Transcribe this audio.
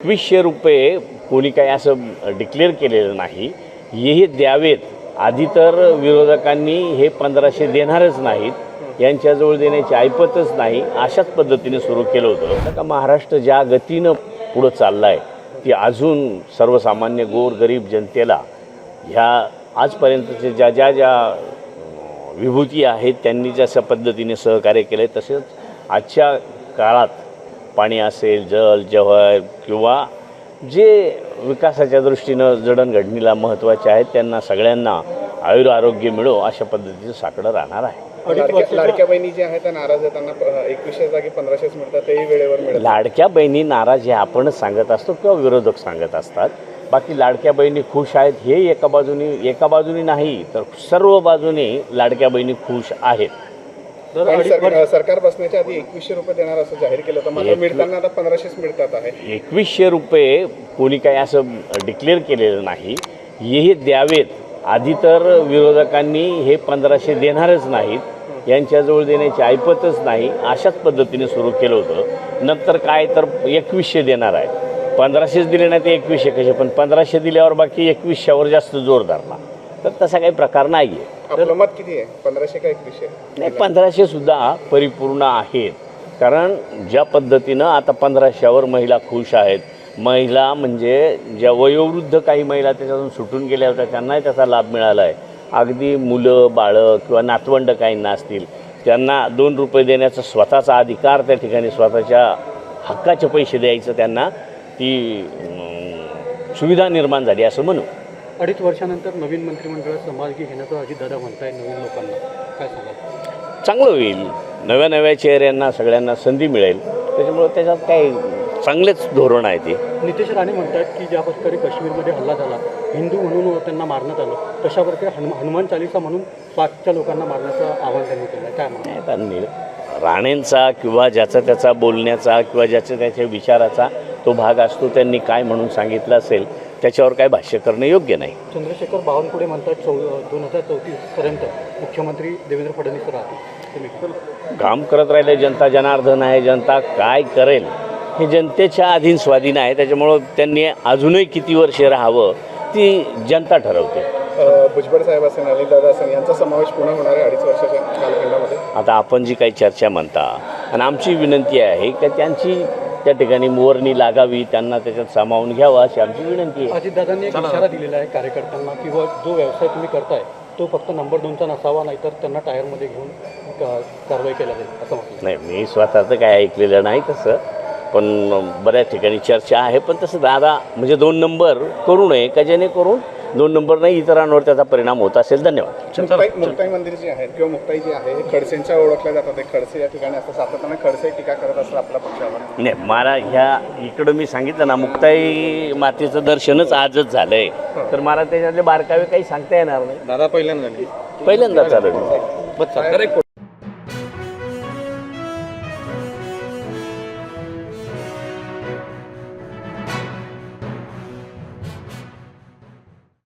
2100 रुपये कोणी काही असं डिक्लेअर केलेलं नाही. हेही द्यावेत. आधी तर विरोधकांनी हे 1500 देणारच नाहीत, यांच्याजवळ देण्याची ऐपतच नाही, अशाच पद्धतीने सुरू केलं होतं. का महाराष्ट्र ज्या गतीनं पुढं चालला आहे ती अजून सर्वसामान्य गोरगरीब जनतेला ह्या आजपर्यंतचे ज्या विभूती आहेत त्यांनी जशा पद्धतीने सहकार्य केलं आहे तसेच आजच्या काळात पाणी असेल, जल जवाहर किंवा जे विकासाच्या दृष्टीनं जडणघडणीला महत्त्वाचे आहेत त्यांना सगळ्यांना आयुरारोग्य मिळो अशा पद्धतीचं साकडं राहणार आहे. लाडक्या बहिणी जे आहेत त्या नाराज आहेत, त्यांना 2100 जागी 1500 मिळतात, तेही वेळेवर मिळतात. लाडक्या बहिणी नाराज हे आपणच सांगत असतो किंवा विरोधक सांगत असतात. बाकी लाडक्या बहिणी खुश आहेत हे एका बाजूनी नाही तर सर्व बाजूने लाडक्या बहिणी खुश आहेत. सरकार बसण्याच्या आधी 2100 रुपये देणार असं जाहीर केलं होतं, मात्र मिळताना आता 1500 मिळतात आहे. 2100 रुपये कोणी काही असं डिक्लेअर केलेलं नाही. हेही द्यावेत. आधी तर विरोधकांनी हे 1500 देणारच नाहीत, यांच्याजवळ देण्याची ऐपतच नाही, अशाच पद्धतीने सुरू केलं होतं. नंतर काय तर 2100 देणार आहे. 1500 दिले नाही ते 2100 कसे, पण 1500 दिल्यावर बाकी 2100वर जास्त जोर धरला तर तसा काही प्रकार नाही आहे. आपलं मत किती आहे, 1500 का 2100? नाही, 1500 सुद्धा परिपूर्ण आहेत. कारण ज्या पद्धतीनं आता 1500वर महिला खुश आहेत. महिला म्हणजे ज्या वयोवृद्ध काही महिला त्याच्यातून सुटून गेल्या होत्या त्यांनाही त्याचा लाभ मिळाला आहे. अगदी मुलं बाळं किंवा नातवंड काहींना असतील त्यांना 2 रुपये देण्याचा स्वतःचा अधिकार त्या ठिकाणी, स्वतःच्या हक्काचे पैसे द्यायचं त्यांना ती सुविधा निर्माण झाली असं म्हणू. 2.5 वर्षानंतर नवीन मंत्रिमंडळात समाजगी घेण्याचं अजितदादा म्हणताय. नवीन लोकांना काय सांगाल? चांगलं होईल. नव्या चेहऱ्यांना सगळ्यांना संधी मिळेल. त्याच्यामुळं त्याच्यात काही चांगलेच धोरण आहे ते. नितेश राणे म्हणतात की ज्या प्रकारे काश्मीरमध्ये हल्ला झाला, हिंदू म्हणून त्यांना मारण्यात आलं, तशा प्रकारे हनुमान चालीसा म्हणून पाकच्या लोकांना मारण्याचं आवाहन त्यांनी केलं आहे. काय म्हणतात? राणेंचा किंवा ज्याचा त्याचा बोलण्याचा किंवा ज्याच्या त्याच्या विचाराचा तो भाग असतो. त्यांनी काय म्हणून सांगितलं असेल त्याच्यावर काय भाष्य करणं योग्य नाही. चंद्रशेखर बावनकुळे म्हणतात 2034 पर्यंत मुख्यमंत्री देवेंद्र फडणवीस राहतील. काम करत राहिले. जनता जनार्दन आहे. जनता काय करेल हे जनतेच्या अधीन स्वाधीन आहे. त्याच्यामुळं त्यांनी अजूनही किती वर्षे राहावं ती जनता ठरवते. भुजबळ साहेब असेल, अनिलदादा असेल, यांचा समावेश पुन्हा होणार आहे 2.5 वर्षाच्या कालखंडामध्ये. आता आपण जी काही चर्चा म्हणता आणि आमची विनंती आहे की त्यांची त्या ठिकाणी मोरणी लागावी, त्यांना त्याच्यात सामावून घ्यावं अशी आमची विनंती आहे. अजितदादांनी एक इशारा दिलेला आहे कार्यकर्त्यांना की जो व्यवसाय तुम्ही करताय तो फक्त नंबर 2चा नसावा, नाहीतर त्यांना टायरमध्ये घेऊन कारवाई केल्या जाईल असं म्हटलं. नाही, मी स्वतःचं काय ऐकलेलं नाही तसं, पण बऱ्याच ठिकाणी चर्चा आहे. पण तसं दादा म्हणजे 2 नंबर करू नये का, जेणेकरून 2 नंबर नाही इतरांवर त्याचा परिणाम होत असेल. धन्यवाद. मुक्ताई मंदिर जे आहे किंवा मुक्ताई जे आहे हे खडसेंच्या ओळखल्या जातात. ते खडसे या ठिकाणी असं सातत्याने खडसे टीका करत असतात आपल्या पक्षावर. नाही, मला इकडं मी सांगितलं ना, मुक्ताई मातेचं दर्शनच आजच झालं आहे, तर मला त्याच्यातले बारकावे काही सांगता येणार नाही. दादा पहिल्यांदा चालू